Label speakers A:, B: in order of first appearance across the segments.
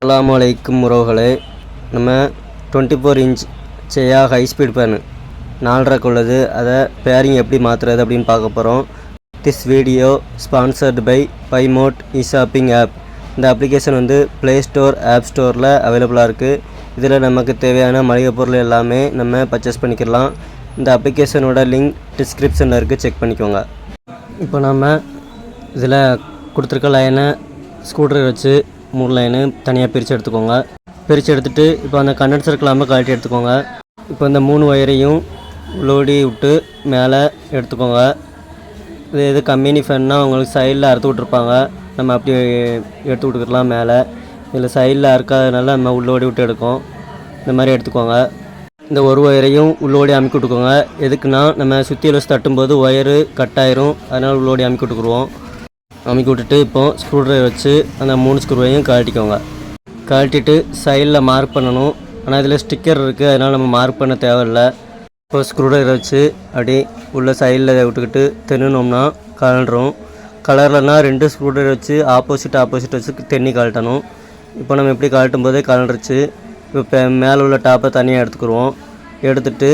A: அஸ்ஸலாமு அலைக்கும் உறவுகளே, நம்ம 24 இன்ச் சேயா ஹை ஸ்பீட் ஃபேனு 4.5 உள்ளது. அதை பேரிங் எப்படி மாற்றுறது அப்படின்னு பார்க்க போகிறோம். திஸ் வீடியோ ஸ்பான்சர்டு பை பைமோட் இ-ஷாப்பிங் ஆப். இந்த அப்ளிகேஷன் வந்து ப்ளே ஸ்டோர், ஆப் ஸ்டோரில் அவைலபிளாக இருக்குது. இதில் நமக்கு தேவையான மளிகை பொருள் எல்லாமே நம்ம பர்ச்சேஸ் பண்ணிக்கலாம். இந்த அப்ளிகேஷனோட லிங்க் டிஸ்கிரிப்ஷனில் இருக்குது, செக் பண்ணிக்கோங்க. இப்போ நம்ம இதில் கொடுத்துருக்க லைனை ஸ்க்ரூட்ரைவர் வச்சு 3 லைனு தனியாக பிரித்து எடுத்துக்கோங்க. பிரித்து எடுத்துகிட்டு இப்போ அந்த கண்டென்சர் கிளாம்பை கழட்டி எடுத்துக்கோங்க. இப்போ இந்த 3 ஒயரையும் லோடி விட்டு மேலே எடுத்துக்கோங்க. இது கம்பெனி ஃபேன்னா உங்களுக்கு சைடில் அறுத்து விட்ருப்பாங்க, நம்ம அப்படி எடுத்து விட்டுக்கலாம். மேலே இதில் சைடில் அறுக்காதனால நம்ம உள்ளோடி விட்டு எடுக்கும். இந்த மாதிரி எடுத்துக்கோங்க. இந்த ஒரு ஒயரையும் உள்ளோடி அமுக்கி விட்டுக்கோங்க. எதுக்குன்னா நம்ம சுற்றியில் வச்சு தட்டும்போது ஒயரு கட் ஆயிரும், அதனால் உள்ளோடி அமுக்கி விட்டுக்குருவோம். அமுக்கி விட்டுட்டு இப்போது ஸ்க்ரூ ட்ரைவர் வச்சு அந்த 3 ஸ்க்ரூவையும் கழட்டிக்கோங்க. கழட்டிட்டு சைடில் மார்க் பண்ணணும். ஆனால் இதில் ஸ்டிக்கர் இருக்குது, அதனால் நம்ம மார்க் பண்ண தேவையில்லை. இப்போ ஸ்க்ரூ ட்ரைவர் வச்சு அப்படி உள்ள சைடில் விட்டுக்கிட்டு தென்னினோம்னா கலண்டுரும். கலர்லனா 2 ஸ்க்ரூ ட்ரைவர் வச்சு ஆப்போசிட் வச்சு தென்னி கழட்டணும். இப்போ நம்ம எப்படி கழட்டும் போதே கலண்டுருச்சு. இப்போ மேலே உள்ள டாப்பை தனியாக எடுத்துக்கிடுவோம். எடுத்துகிட்டு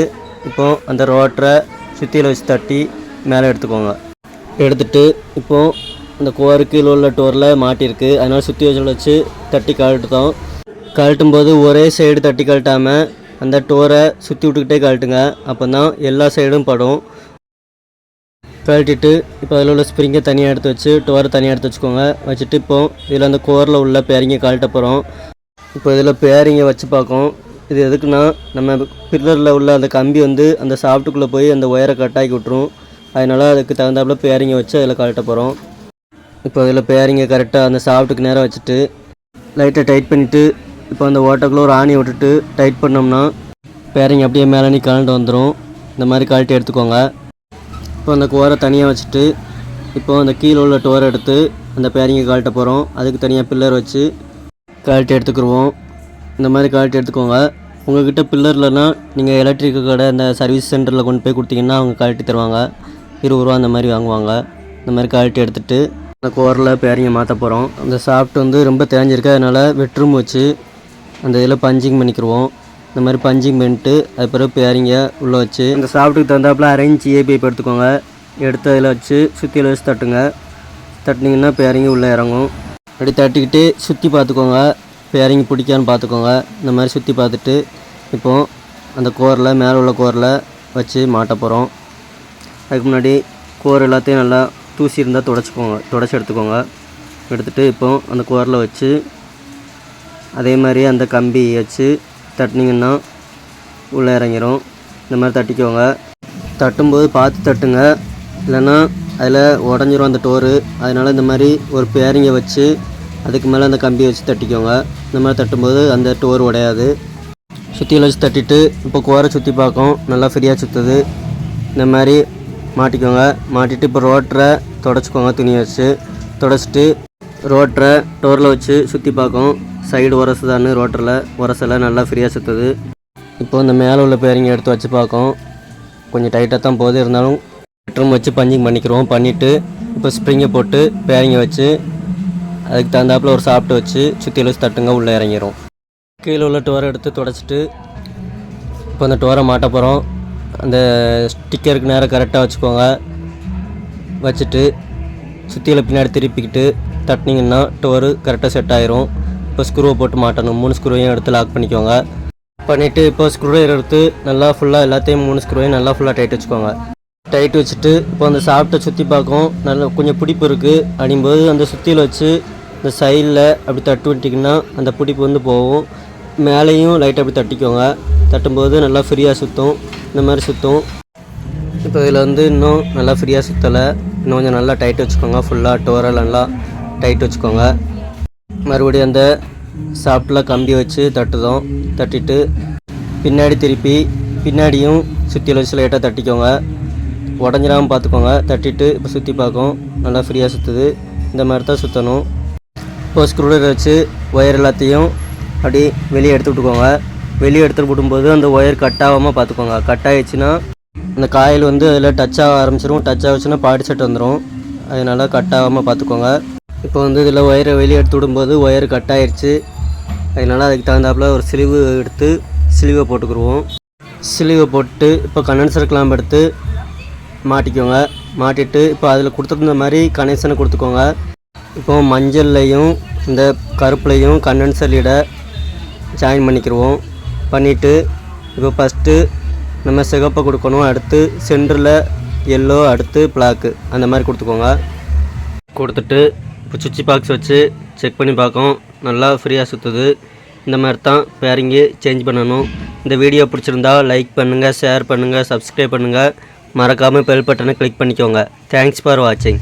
A: இப்போது அந்த ரோட்டரை சுற்றியில் வச்சு தட்டி மேலே எடுத்துக்கோங்க. எடுத்துகிட்டு இப்போது அந்த கோர் கீழே உள்ள டோரில் மாட்டியிருக்கு, அதனால் சுற்றி வச்சு தட்டி கழட்டுத்தோம். கழட்டும்போது ஒரே சைடு தட்டி கழட்டாமல் அந்த டோரை சுற்றி விட்டுக்கிட்டே கழட்டுங்க, அப்போ தான் எல்லா சைடும் படும். கழட்டிட்டு இப்போ அதில் உள்ள ஸ்ப்ரிங்கை தனியாக எடுத்து வச்சு டோரை தனியாக எடுத்து வச்சுக்கோங்க. வச்சுட்டு இப்போது இதில் அந்த கோரில் உள்ள பேரிங்கை கழட்ட போகிறோம். இப்போ இதில் பேரிங்கை வச்சு பார்க்கும். இது எதுக்குன்னா நம்ம பில்லரில் உள்ள அந்த கம்பி வந்து அந்த சாஃப்ட்டுக்குள்ளே போய் அந்த ஒயரை கட்டாக்கி விட்டுரும், அதனால் அதுக்கு தகுந்தாப்புல பேரிங்கை வச்சு அதில் கழட்ட போகிறோம். இப்போ அதில் பேரிங்கை கரெக்டாக அந்த சாஃப்ட்டுக்கு நேராக வச்சுட்டு லைட்டை டைட் பண்ணிவிட்டு இப்போ அந்த ஓட்டக்குள்ளே ஒரு ஆணியை விட்டுட்டு டைட் பண்ணோம்னா பேரிங் அப்படியே மேலே கழண்டு வந்துடும். இந்த மாதிரி கழட்டி எடுத்துக்கோங்க. இப்போ அந்த கோரை தனியாக வச்சுட்டு இப்போ அந்த கீழே உள்ள டோரை எடுத்து அந்த பேரிங்கை கழட்ட போகிறோம். அதுக்கு தனியாக பில்லர் வச்சு கழட்டி எடுத்துக்கிடுவோம். இந்த மாதிரி கழட்டி எடுத்துக்கோங்க. உங்கள்கிட்ட பில்லர் இல்லைன்னா நீங்கள் எலக்ட்ரிக்கல் கடை அந்த சர்வீஸ் சென்டரில் கொண்டு போய் கொடுத்தீங்கன்னா அவங்க கழட்டி தருவாங்க, 20 ரூபா அந்த மாதிரி வாங்குவாங்க. இந்த மாதிரி கழட்டி எடுத்துகிட்டு அந்த கோரில் பேரிங்கை மாற்ற போகிறோம். அந்த சாஃப்ட் வந்து ரொம்ப தேஞ்சிருக்கு, அதனால் வெட்ரூம் வச்சு அந்த இதில் பஞ்சிங் பண்ணிக்கிடுவோம். இந்த மாதிரி பஞ்சிங் பண்ணிட்டு அது பிறகு பேரிங்கை உள்ளே வச்சு அந்த சாஃப்ட்டுக்கு தகுந்தாப்பில் அரேஞ்ச் ஏபிஐ எடுத்துக்கோங்க. எடுத்து அதில் வச்சு சுற்றியில் வச்சு தட்டுங்க. தட்டினீங்கன்னா பேரிங்கை உள்ளே இறங்கும். அப்படி தட்டிக்கிட்டு சுற்றி பார்த்துக்கோங்க, பேரிங்கை பிடிக்கான்னு பார்த்துக்கோங்க. இந்த மாதிரி சுற்றி பார்த்துட்டு இப்போது அந்த கோரில் மேலே உள்ள கோரில் வச்சு மாட்ட போகிறோம். அதுக்கு முன்னாடி கோர் எல்லாத்தையும் நல்லா தூசி இருந்தால் தொடச்சி எடுத்துக்கோங்க. எடுத்துகிட்டு இப்போது அந்த கோரில் வச்சு அதே மாதிரி அந்த கம்பி வச்சு தட்டினீங்கன்னா உள்ளே இறங்கிடும். இந்த மாதிரி தட்டிக்கோங்க. தட்டும்போது பார்த்து தட்டுங்க, இல்லைன்னா அதில் உடஞ்சிரும் அந்த டோரு. அதனால் இந்த மாதிரி ஒரு பேரிங்கை வச்சு அதுக்கு மேலே அந்த கம்பியை வச்சு தட்டிக்கோங்க. இந்த மாதிரி தட்டும்போது அந்த டோர் உடையாது. சுற்றியில் வச்சு தட்டிட்டு இப்போ கோரை சுற்றி பார்க்கும், நல்லா ஃப்ரீயாக சுற்றுது. இந்த மாதிரி மாட்டிக்கோங்க. மாட்டிட்டு இப்போ ரோட்டரை தொடச்சிக்கோங்க. துணியை வச்சு தொடச்சிட்டு ரோட்டரை டோரில் வச்சு சுற்றி பார்க்கும், சைடு உரசுதான்னு ரோட்டரில் உரசலை நல்லா ஃப்ரீயாக சுற்றுது. இப்போ இந்த மேலே உள்ள பேரிங்கை எடுத்து வச்சு பார்க்கும், கொஞ்சம் டைட்டாக தான் போகுது, இருந்தாலும் பெட்ரூம் வச்சு பஞ்சிங் பண்ணிக்கிறோம். பண்ணிவிட்டு இப்போ ஸ்ப்ரிங்கை போட்டு பேரிங்கை வச்சு அதுக்கு தகுந்தாப்பில் ஒரு சாப்பிட்டு வச்சு சுற்றியில் வச்சு தட்டுங்க, உள்ளே இறங்கிடும். கீழே உள்ள டோரை எடுத்து தொடச்சிட்டு இப்போ அந்த டோரை மாட்ட போகிறோம். அந்த ஸ்டிக்கருக்கு நேரம் கரெக்டாக வச்சுக்கோங்க. வச்சுட்டு சுற்றியில் பின்னாடி திருப்பிக்கிட்டு தட்டினீங்கன்னா டோரு கரெக்டாக செட் ஆயிரும். இப்போ ஸ்க்ரூவை போட்டு மாட்டணும். 3 ஸ்க்ரூவையும் எடுத்து லாக் பண்ணிக்கோங்க. பண்ணிவிட்டு இப்போ ஸ்க்ரூவையும் எடுத்து நல்லா ஃபுல்லாக எல்லாத்தையும் 3 ஸ்க்ரூவையும் நல்லா ஃபுல்லாக டைட் வச்சுக்கோங்க. டைட் வச்சுட்டு இப்போ அந்த சாப்பிட்ட சுற்றி பார்க்கும், நல்லா கொஞ்சம் பிடிப்பு இருக்குது அப்படிங்கும்போது அந்த சுற்றியில் வச்சு இந்த சைடில் அப்படி தட்டு விட்டிங்கன்னா அந்த பிடிப்பு வந்து போகும். மேலேயும் லைட்டாக அப்படி தட்டிக்கோங்க. தட்டும்போது நல்லா ஃப்ரீயாக சுற்றும். இந்த மாதிரி சுற்றும். இப்போ இதில் வந்து இன்னும் நல்லா ஃப்ரீயாக சுற்றலை, இன்னும் கொஞ்சம் நல்லா டைட் வச்சுக்கோங்க. ஃபுல்லாக டோரை நல்லா டைட் வச்சுக்கோங்க. மறுபடியும் அந்த சாஃப்ட்டில் கம்பி வச்சு தட்டுதோம். தட்டிட்டு பின்னாடி திருப்பி பின்னாடியும் சுற்றியில் வச்சு லைட்டாக தட்டிக்கோங்க, உடஞ்சிடாமல் பார்த்துக்கோங்க. தட்டிட்டு இப்போ சுற்றி பார்க்கும், நல்லா ஃப்ரீயாக சுற்றுது. இந்த மாதிரி தான் சுற்றணும். இப்போ ஸ்க்ரூட்ரைவர் வச்சு ஒயர் எல்லாத்தையும் அப்படி வெளியே எடுத்து விட்டுக்கோங்க. வெளியே எடுத்துகிட்டு விடும்போது அந்த ஒயர் கட் ஆகாமல் பார்த்துக்கோங்க. கட் ஆகிடுச்சுன்னா அந்த காயில் வந்து அதில் டச் ஆக ஆரம்பிச்சிடும். டச் ஆகிடுச்சுன்னா பாடி செட் வந்துடும், அதனால் கட் ஆகாமல் பார்த்துக்கோங்க. இப்போ வந்து இதில் ஒயரை வெளியே எடுத்து விடும்போது ஒயர் கட் ஆகிடுச்சு. அதனால் அதுக்கு தகுந்தாப்புல ஒரு ஸ்லீவு எடுத்து ஸ்லீவை போட்டுக்கிடுவோம். ஸ்லீவை போட்டு இப்போ கண்டென்சர் கிளாம்ப் எடுத்து மாட்டிக்கோங்க. மாட்டிட்டு இப்போ அதில் கொடுத்துருந்த மாதிரி கனெக்ஷனை கொடுத்துக்கோங்க. இப்போ மஞ்சள்லையும் இந்த கருப்புலையும் கண்டென்சர் லீடை ஜாயின் பண்ணிக்கிடுவோம். பண்ணிவிட்டு இப்போ ஃபஸ்ட்டு நம்ம சிகப்பை கொடுக்கணும். அடுத்து சென்டரில் எல்லோ, அடுத்து பிளாக்கு, அந்த மாதிரி கொடுத்துக்கோங்க. கொடுத்துட்டு இப்போ சுவிட்ச் பாக்ஸ் வச்சு செக் பண்ணி பார்க்கும். நல்லா ஃப்ரீயாக சுற்றுது. இந்த மாதிரி தான் பேரிங்கு சேஞ்ச் பண்ணணும். இந்த வீடியோ பிடிச்சிருந்தா லைக் பண்ணுங்கள், ஷேர் பண்ணுங்கள், சப்ஸ்கிரைப் பண்ணுங்கள். மறக்காமல் பெல் பட்டனை கிளிக் பண்ணிக்கோங்க. தேங்க்ஸ் ஃபார் வாட்சிங்.